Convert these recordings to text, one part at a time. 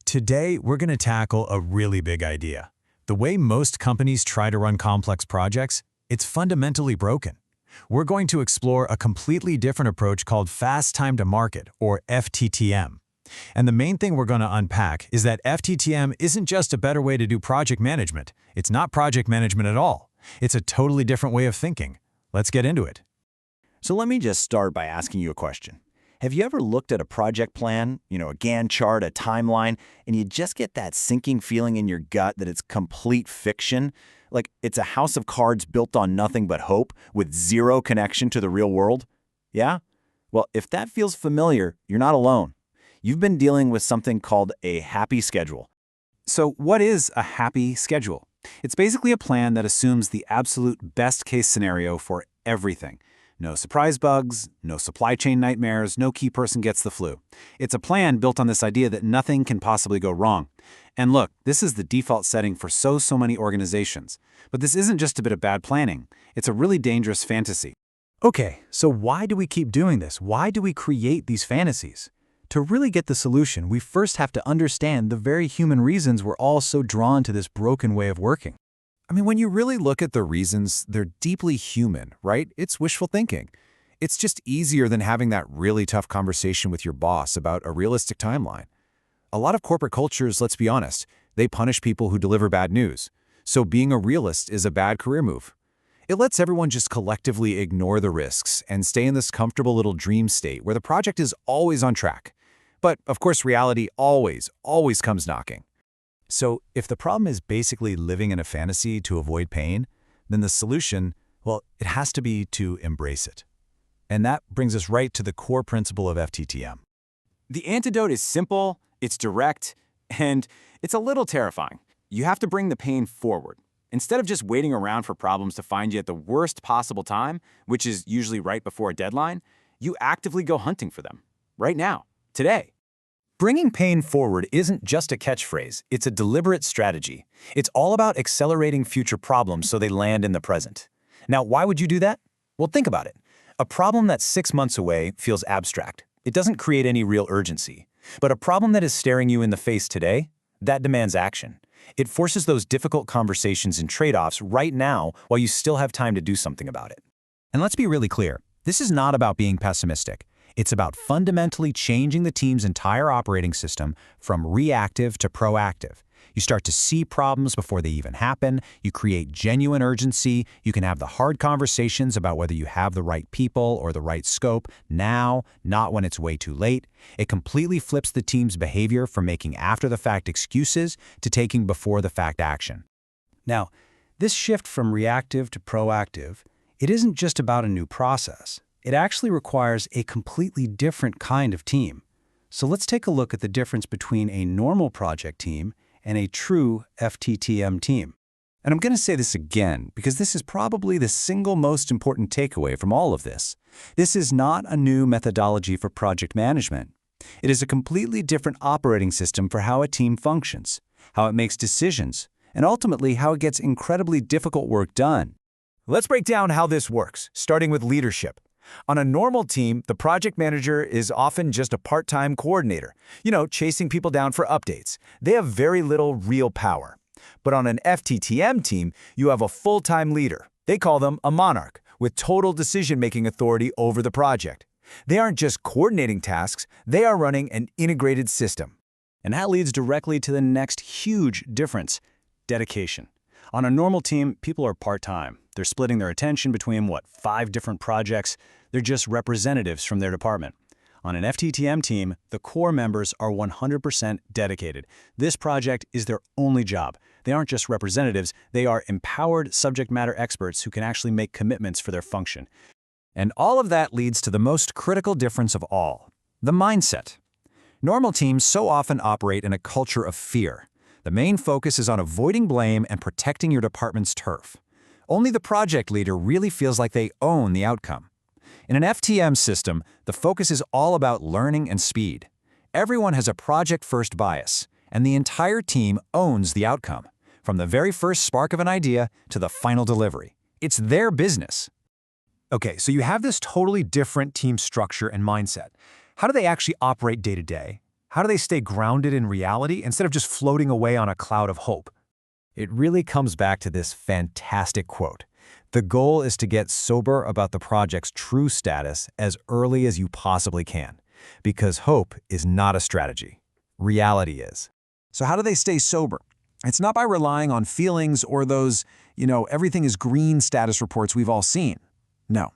Today, we're going to tackle a really big idea. The way most companies try to run complex projects, it's fundamentally broken. We're going to explore a completely different approach called Fast Time to Market, or FTTM. And the main thing we're going to unpack is that FTTM isn't just a better way to do project management. It's not project management at all. It's a totally different way of thinking. Let's get into it. So let me just start by asking you a question. Have you ever looked at a project plan, a Gantt chart, a timeline, and you just get that sinking feeling in your gut that it's complete fiction? Like it's a house of cards built on nothing but hope with zero connection to the real world? Yeah? Well, if that feels familiar, you're not alone. You've been dealing with something called a happy schedule. So what is a happy schedule? It's basically a plan that assumes the absolute best-case scenario for everything. No surprise bugs, no supply chain nightmares, no key person gets the flu. It's a plan built on this idea that nothing can possibly go wrong. And look, this is the default setting for so many organizations. But this isn't just a bit of bad planning. It's a really dangerous fantasy. Okay, so why do we keep doing this? Why do we create these fantasies? To really get the solution, we first have to understand the very human reasons we're all so drawn to this broken way of working. I mean, when you really look at the reasons, they're deeply human, right? It's wishful thinking. It's just easier than having that really tough conversation with your boss about a realistic timeline. A lot of corporate cultures, let's be honest, they punish people who deliver bad news. So being a realist is a bad career move. It lets everyone just collectively ignore the risks and stay in this comfortable little dream state where the project is always on track. But, of course, reality always comes knocking. So if the problem is basically living in a fantasy to avoid pain, then the solution, well, it has to be to embrace it. And that brings us right to the core principle of FTTM. The antidote is simple, it's direct, and it's a little terrifying. You have to bring the pain forward. Instead of just waiting around for problems to find you at the worst possible time, which is usually right before a deadline, you actively go hunting for them. Right now. Today. Bringing pain forward isn't just a catchphrase, it's a deliberate strategy. It's all about accelerating future problems so they land in the present. Now, why would you do that? Well, think about it. A problem that's 6 months away feels abstract. It doesn't create any real urgency. But a problem that is staring you in the face today, that demands action. It forces those difficult conversations and trade-offs right now while you still have time to do something about it. And let's be really clear, this is not about being pessimistic. It's about fundamentally changing the team's entire operating system from reactive to proactive. You start to see problems before they even happen, you create genuine urgency, you can have the hard conversations about whether you have the right people or the right scope now, not when it's way too late. It completely flips the team's behavior from making after-the-fact excuses to taking before-the-fact action. Now, this shift from reactive to proactive, it isn't just about a new process. It actually requires a completely different kind of team. So let's take a look at the difference between a normal project team and a true FTTM team. And I'm going to say this again because this is probably the single most important takeaway from all of this. This is not a new methodology for project management. It is a completely different operating system for how a team functions, how it makes decisions, and ultimately how it gets incredibly difficult work done. Let's break down how this works, starting with leadership. On a normal team, the project manager is often just a part-time coordinator, chasing people down for updates. They have very little real power. But on an FTTM team, you have a full-time leader. They call them a monarch, with total decision-making authority over the project. They aren't just coordinating tasks, they are running an integrated system. And that leads directly to the next huge difference: dedication. On a normal team, people are part-time. They're splitting their attention between, 5 different projects. They're just representatives from their department. On an FTTM team, the core members are 100% dedicated. This project is their only job. They aren't just representatives, they are empowered subject matter experts who can actually make commitments for their function. And all of that leads to the most critical difference of all, the mindset. Normal teams so often operate in a culture of fear. The main focus is on avoiding blame and protecting your department's turf. Only the project leader really feels like they own the outcome. In an FTM system, the focus is all about learning and speed. Everyone has a project-first bias, and the entire team owns the outcome, from the very first spark of an idea to the final delivery. It's their business. Okay, so you have this totally different team structure and mindset. How do they actually operate day to day? How do they stay grounded in reality instead of just floating away on a cloud of hope? It really comes back to this fantastic quote. The goal is to get sober about the project's true status as early as you possibly can, because hope is not a strategy. Reality is. So how do they stay sober? It's not by relying on feelings or those, everything is green status reports we've all seen. No.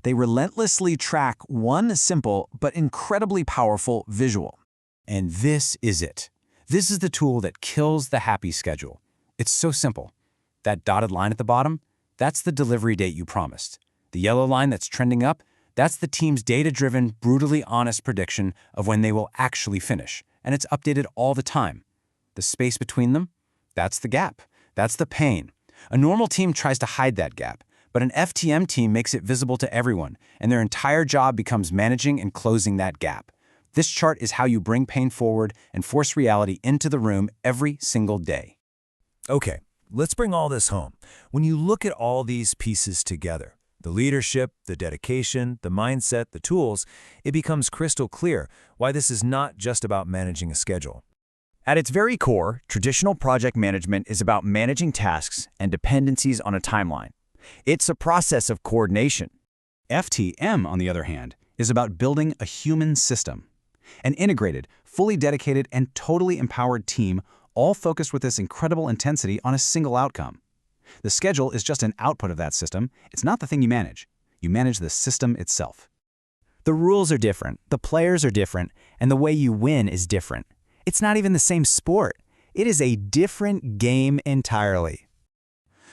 They relentlessly track one simple but incredibly powerful visual. And this is it. This is the tool that kills the happy schedule. It's so simple. That dotted line at the bottom, that's the delivery date you promised. The yellow line that's trending up, that's the team's data-driven, brutally honest prediction of when they will actually finish, and it's updated all the time. The space between them, that's the gap. That's the pain. A normal team tries to hide that gap, but an FTM team makes it visible to everyone, and their entire job becomes managing and closing that gap. This chart is how you bring pain forward and force reality into the room every single day. Okay, let's bring all this home. When you look at all these pieces together, the leadership, the dedication, the mindset, the tools, it becomes crystal clear why this is not just about managing a schedule. At its very core, traditional project management is about managing tasks and dependencies on a timeline. It's a process of coordination. FTM, on the other hand, is about building a human system. An integrated, fully dedicated, and totally empowered team, all focused with this incredible intensity on a single outcome. The schedule is just an output of that system. It's not the thing you manage. You manage the system itself. The rules are different, the players are different, and the way you win is different. It's not even the same sport. It is a different game entirely.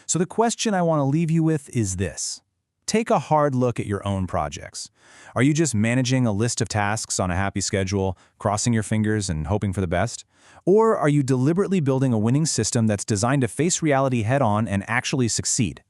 So the question I want to leave you with is this. Take a hard look at your own projects. Are you just managing a list of tasks on a happy schedule, crossing your fingers and hoping for the best? Or are you deliberately building a winning system that's designed to face reality head-on and actually succeed?